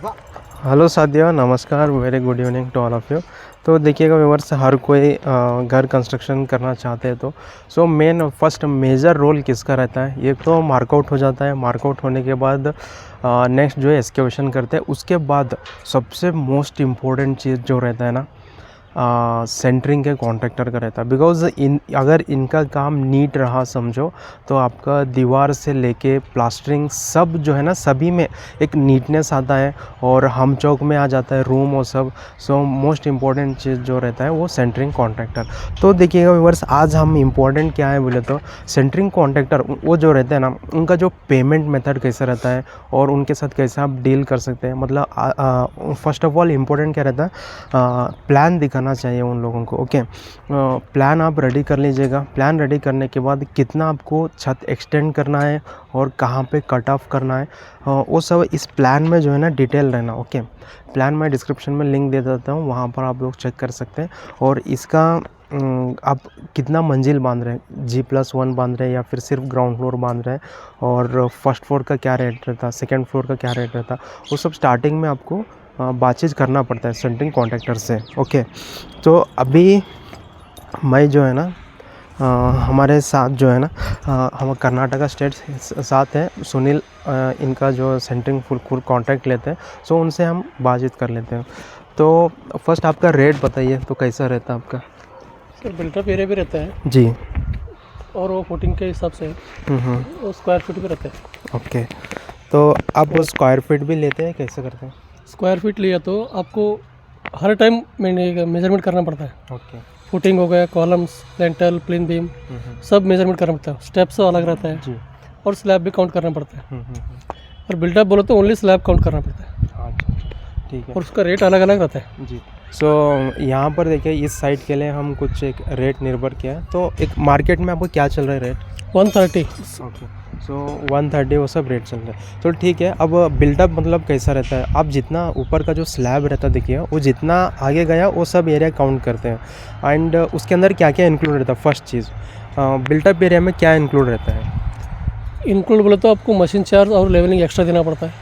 Hello साथियों, नमस्कार, very good evening to all of you. तो देखिएगा व्यूअर्स, हर कोई घर कंस्ट्रक्शन करना चाहते हैं तो फर्स्ट मेजर रोल किसका रहता है? एक तो मार्कआउट हो जाता है। मार्कआउट होने के बाद नेक्स्ट जो है एक्सकेवेशन करते हैं। उसके बाद सबसे मोस्ट इम्पोर्टेंट चीज़ जो रहता है ना, सेंटरिंग के कॉन्ट्रैक्टर का रहता है। बिकॉज़ अगर इनका काम नीट रहा समझो, तो आपका दीवार से लेके प्लास्टरिंग सब जो है ना, सभी में एक नीटनेस आता है और हम चौक में आ जाता है रूम और सब। सो मोस्ट इम्पॉर्टेंट चीज़ जो रहता है वो सेंटरिंग कॉन्ट्रैक्टर। तो देखिएगा व्यूअर्स, आज हम इम्पॉर्टेंट क्या है बोले तो सेंटरिंग कॉन्ट्रैक्टर वो जो रहते हैं ना, उनका जो पेमेंट मेथड कैसा रहता है और उनके साथ कैसे आप डील कर सकते हैं। मतलब फर्स्ट ऑफ ऑल इम्पोर्टेंट क्या रहता है, प्लान दिखाना चाहिए उन लोगों को। ओके, प्लान आप रेडी कर लीजिएगा। प्लान रेडी करने के बाद कितना आपको छत एक्सटेंड करना है और कहाँ पे कट ऑफ करना है, वो सब इस प्लान में जो है ना डिटेल रहना। ओके, प्लान मैं डिस्क्रिप्शन में लिंक दे देता हूँ, वहाँ पर आप लोग चेक कर सकते हैं। और इसका आप कितना मंजिल बांध रहे हैं, G+1 बांध रहे हैं या फिर सिर्फ ग्राउंड फ्लोर बांध रहे हैं, और फर्स्ट फ्लोर का क्या रेट रहता, सेकेंड फ्लोर का क्या रेट रहता, वो सब स्टार्टिंग में आपको बातचीत करना पड़ता है सेंटरिंग कॉन्ट्रैक्टर से। ओके, तो अभी मैं जो है ना, हमारे साथ जो है ना, हम कर्नाटका स्टेट साथ है सुनील, इनका जो सेंटरिंग फुल कॉन्ट्रैक्ट लेते हैं। सो उनसे हम बातचीत कर लेते हैं। तो फर्स्ट आपका रेट बताइए, तो कैसा रहता है आपका? सर बिल्टअप एरिया भी रहता है जी। और वो फुटिंग के हिसाब से वो स्क्वायर फीट भी रहता है। ओके, तो आप वो स्क्वायर फीट भी लेते हैं, कैसे करते हैं? स्क्वायर फीट लिया तो आपको हर टाइम मेजरमेंट करना पड़ता है। ओके। फुटिंग हो गया, कॉलम्स, लेंटल, प्लिन बीम, सब मेजरमेंट करना पड़ता है। स्टेप्स अलग रहता है जी। और स्लैब भी काउंट करना पड़ता है। और बिल्टअप बोलो तो ओनली स्लैब काउंट करना पड़ता है। अच्छा, ठीक है। और उसका रेट अलग अलग रहता है। जी। सो यहाँ पर देखिए, इस साइड के लिए हम कुछ एक रेट निर्भर किया है। तो एक मार्केट में आपको क्या चल रहा है रेट? 130। ओके, सो 130 वो सब रेट चल रहा है। तो ठीक है। अब बिल्डअप मतलब कैसा रहता है, आप जितना ऊपर का जो स्लैब रहता है देखिए, वो जितना आगे गया वो सब एरिया काउंट करते हैं। एंड उसके अंदर क्या क्या इंक्लूड रहता है? फर्स्ट चीज़, बिल्डअप एरिया में क्या इंक्लूड रहता है? इंक्लूड बोले तो आपको मशीन चार्ज और लेवलिंग एक्स्ट्रा देना पड़ता है।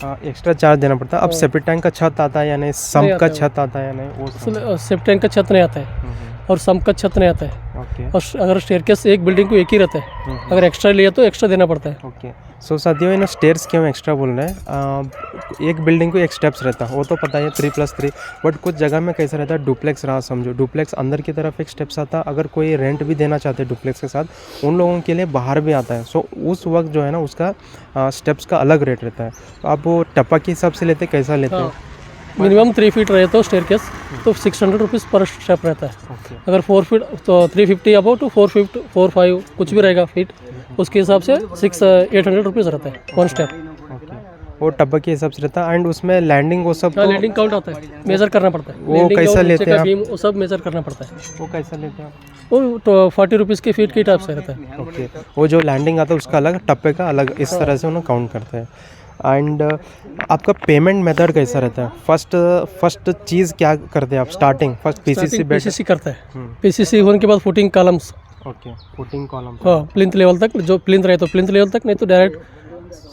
हाँ, एक्स्ट्रा चार्ज देना पड़ता है। अब सेप्टिक टैंक का छत आता है या नहीं, सम्प का छत आता है या नहीं, वो सेफ्टी टैंक का छत नहीं आता है और सम्प का छत नहीं आता है। ओके। और अगर स्टेयरकेस एक बिल्डिंग को एक ही रहता है, अगर एक्स्ट्रा लिया तो एक्स्ट्रा देना पड़ता है। ओके। सो साथियों, इन स्टेयर्स क्यों एक्स्ट्रा बोल रहे हैं? एक बिल्डिंग को एक स्टेप्स रहता है, वो तो पता है 3+3, बट कुछ जगह में कैसा रहता है, डुप्लेक्स रहा समझो, डुप्लेक्स अंदर की तरफ एक स्टेप्स आता है। अगर कोई रेंट भी देना चाहते हैं डुप्लेक्स के साथ, उन लोगों के लिए बाहर भी आता है। सो उस वक्त जो है ना, उसका स्टेप्स का अलग रेट रहता है। तो आप वो टप्पा के हिसाब से लेते, कैसा लेते हैं? मिनिमम 3 फीट रहे तो स्टेयरकेस तो 600 रुपीज़ पर स्टेप रहता है। ओके। अगर 4 फीट तो 350 अबो टू 4 5 कुछ भी रहेगा फीट, उसके हिसाब से 800 रुपीज़ रहता है 1 स्टेप। ओके, वो टप्पा के हिसाब से रहता है। एंड उसमें लैंडिंग वो सब, लैंडिंग काउंट आता है, मेजर करना पड़ता है। वो Landing कैसा और लेते नीचे हैं का आप? बीम वो सब मेजर करना पड़ता है। वो कैसा लेते हैं आप? वो तो 40 रुपीज़ के फीट के टाइप से रहता है। ओके, वो जो लैंडिंग आता है उसका अलग, टप्पे का अलग, इस तरह से उन्हें काउंट करते हैं। एंड आपका पेमेंट मेथड कैसा रहता है? फर्स्ट चीज़ क्या करते हैं आप? Starting first PCC bed. PCC करता है। पीसीसी होने के बाद footing columns, okay, footing column, हाँ, प्लिंथ लेवल तक, जो प्लिंथ रहे तो प्लिंथ लेवल तक, नहीं तो डायरेक्ट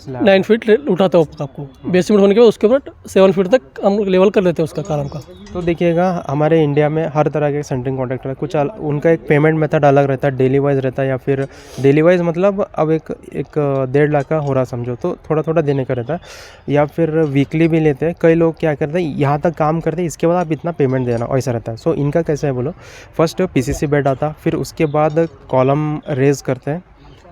9 फीट उठाते हो आपको। बेसमेंट होने के बाद उसके बाद 7 फीट तक हम लेवल कर लेते हैं उसका कॉलम का। तो देखिएगा, हमारे इंडिया में हर तरह के सेंटरिंग कॉन्ट्रैक्टर है। कुछ उनका एक पेमेंट मेथड अलग रहता है, डेली वाइज रहता है, या फिर डेली वाइज मतलब अब एक 1.5 लाख का हो रहा समझो, तो थोड़ा थोड़ा देने का रहता है, या फिर वीकली भी लेते हैं। कई लोग क्या करते हैं, यहाँ तक काम करते हैं, इसके बाद आप इतना पेमेंट देना, ऐसा रहता है। सो इनका कैसा है बोलो, फर्स्ट पीसीसी बेड आता, फिर उसके बाद कॉलम रेज करते हैं,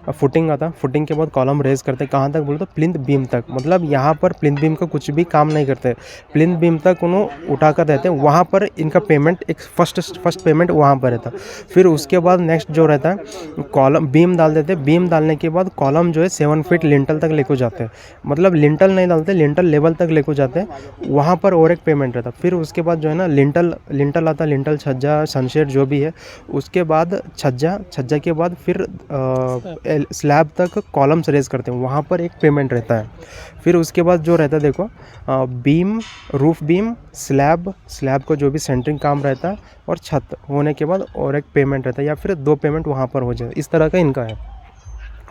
फुटिंग आता, फुटिंग के बाद कॉलम रेज करते हैं। कहाँ तक बोलो तो प्लिंथ बीम तक, मतलब यहाँ पर प्लिंथ बीम का कुछ भी काम नहीं करते, प्लिंथ बीम तक उन्होंने उठा कर देते हैं। वहाँ पर इनका पेमेंट एक फर्स्ट पेमेंट वहाँ पर रहता है। फिर उसके बाद नेक्स्ट जो रहता है, कॉलम बीम डाल देते हैं। बीम डालने के बाद कॉलम जो है 7 फीट लिंटल तक लेको जाते हैं, मतलब लिंटल नहीं डालते, लिंटल लेवल तक लेको जाते हैं। वहाँ पर और एक पेमेंट रहता है। फिर उसके बाद जो है ना, लिंटल आता, लिंटल छज्जा सनशेड जो भी है, उसके बाद छज्जा के बाद फिर स्लैब तक कॉलम्स रेज करते हैं, वहाँ पर एक पेमेंट रहता है। फिर उसके बाद जो रहता है देखो, बीम, रूफ बीम, स्लैब को जो भी सेंटरिंग काम रहता है, और छत होने के बाद और एक पेमेंट रहता है, या फिर 2 पेमेंट वहाँ पर हो जाए, इस तरह का इनका है।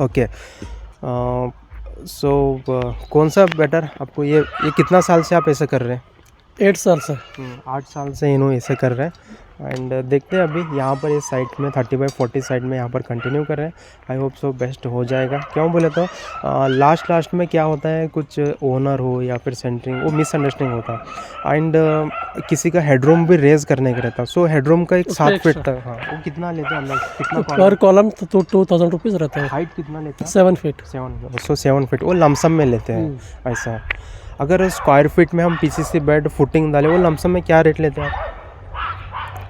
ओके, सो कौन सा बेटर आपको ये कितना साल से आप ऐसा कर रहे हैं? 8 साल से। 8 साल से इन्हों ऐसे कर रहे हैं एंड देखते हैं अभी यहाँ पर इस साइड में 30/40 साइड में यहाँ पर कंटिन्यू कर रहे हैं। आई होप सो बेस्ट हो जाएगा। क्यों बोले तो लास्ट में क्या होता है, कुछ ओनर हो या फिर सेंटरिंग, वो मिसअंडरस्टैंडिंग होता है एंड किसी का हेडरूम भी रेज करने का रहता है। सो हेडरूम का एक 7 फीट तक, हाँ, वो कितना लेते हैं अंदर, कितना पर कॉलम तो 2000 रुपीज़ रहता है। हाइट कितना लेता है? 7 फीट। 7 फीट वो लमसम में लेते हैं ऐसा। अगर स्क्वायर फीट में हम पीसीसी बेड फुटिंग डाले, वो लमसम में क्या रेट लेते हैं आप?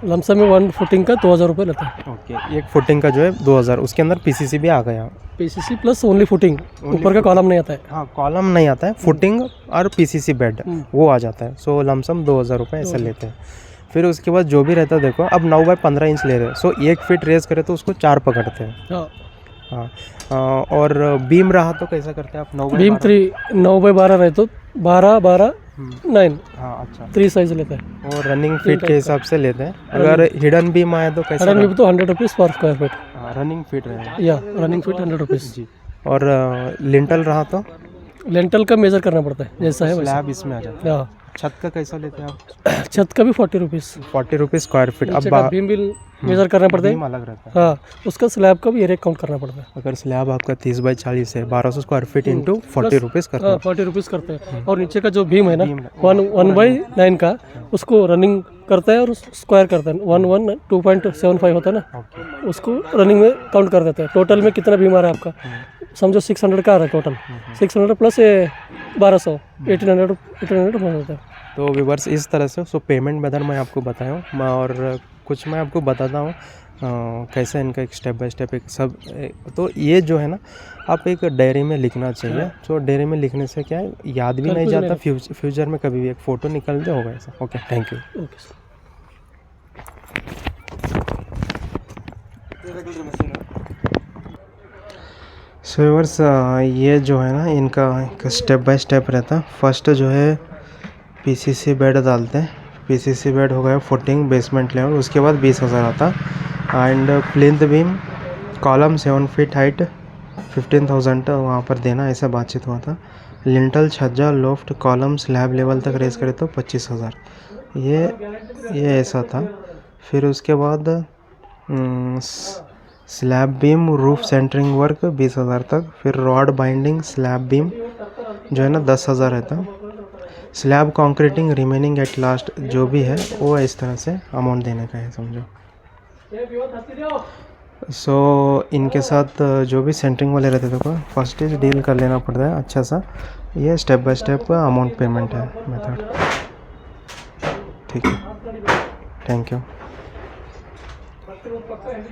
लमसम में 1 फुटिंग का 2000 रुपये लेता है। ओके, एक फुटिंग का जो है 2000, उसके अंदर पीसीसी भी आ गया। पीसीसी प्लस ओनली फुटिंग, ऊपर का कॉलम नहीं आता है। हाँ, कॉलम नहीं आता है, फुटिंग और पीसीसी बेड वो आ जाता है। सो लमसम 2000 रुपये ऐसा लेते हैं। फिर उसके बाद जो भी रहता है, देखो अब 9/15 इंच ले रहे हैं, सो 1 फीट रेज करे तो उसको 4 पकड़ते हैं। हाँ, और बीम रहा तो कैसा करते हैं आप? 9/12? बीम 9/12 रहे तो 12/12 9। हाँ, अच्छा। 3 साइज लेते हैं और रनिंग फीट के हिसाब से लेते हैं। अगर हिडन बीम आए तो कैसा? रनिंग बीम तो 100 रुपीज़ पर स्क्वायर फीट। रनिंग फीट रहेगा या रनिंग फीट 100 रुपीज़ जी। और लिंटल रहा तो लेंटल का मेजर करना पड़ता है, जैसा है वैसा। स्लैब इसमें आ जाता है। हाँ, छत का कैसा लेते हैं आप? छत का भी 40 रुपीज़। 40 rupees square feet. नीचे का बीम भी मेजर करना पड़ता है। बीम अलग रहता है। हाँ, उसका स्लैब का भी एरिया काउंट करना पड़ता है। अगर स्लैब आपका 30/40 है, 1200 स्क्वायर फीट इंटू 40 रुपीज़ करना। हाँ, 40 रुपीज़ करते हैं। और नीचे का जो भीम है ना, 1/9 का, उसको रनिंग करता है और स्क्वायर करता है। 1 2.75 होता है ना, उसको रनिंग में काउंट कर देते हैं। टोटल में कितना भीम आ रहा है आपका, समझो 600 का आ रहा है टोटल। 600 प्लस 1200, 1800 हो जाता है। तो व्यूअर्स इस तरह से सो पेमेंट मेथड मैं आपको बताया हूँ, और कुछ मैं आपको बताता हूँ कैसे इनका एक स्टेप बाय स्टेप एक सब। तो ये जो है ना, आप एक डायरी में लिखना चाहिए। तो डायरी में लिखने से क्या है, याद भी नहीं जाता, फ्यूचर में कभी भी एक फ़ोटो निकलते होगा ऐसा। Okay, thank you. Okay sir. So viewers ये जो है ना, इनका एक स्टेप बाय स्टेप रहता है। फर्स्ट जो है पीसीसी बेड डालते हैं। पीसीसी बेड हो गया फुटिंग बेसमेंट लेवल, उसके बाद 20,000 आता। And plinth beam column 7 feet height 15,000 वहाँ पर देना, ऐसा बातचीत हुआ था। लिंटल छज्जा लोफ्ट कॉलम स्लैब लेवल तक रेस करे तो 25,000, ये ऐसा था। फिर उसके बाद slab beam roof centering work 20,000 तक। फिर रॉड बाइंडिंग स्लैब बीम जो है ना 10,000 रहता। Slab concreting remaining at last जो भी है वो इस तरह से अमाउंट देने का है, समझो। सो इनके साथ जो भी सेंटरिंग वाले रहते थे, फर्स्ट स्टेज डील कर लेना पड़ता है अच्छा सा। ये step by step amount payment है मेथड। ठीक है, थैंक यू।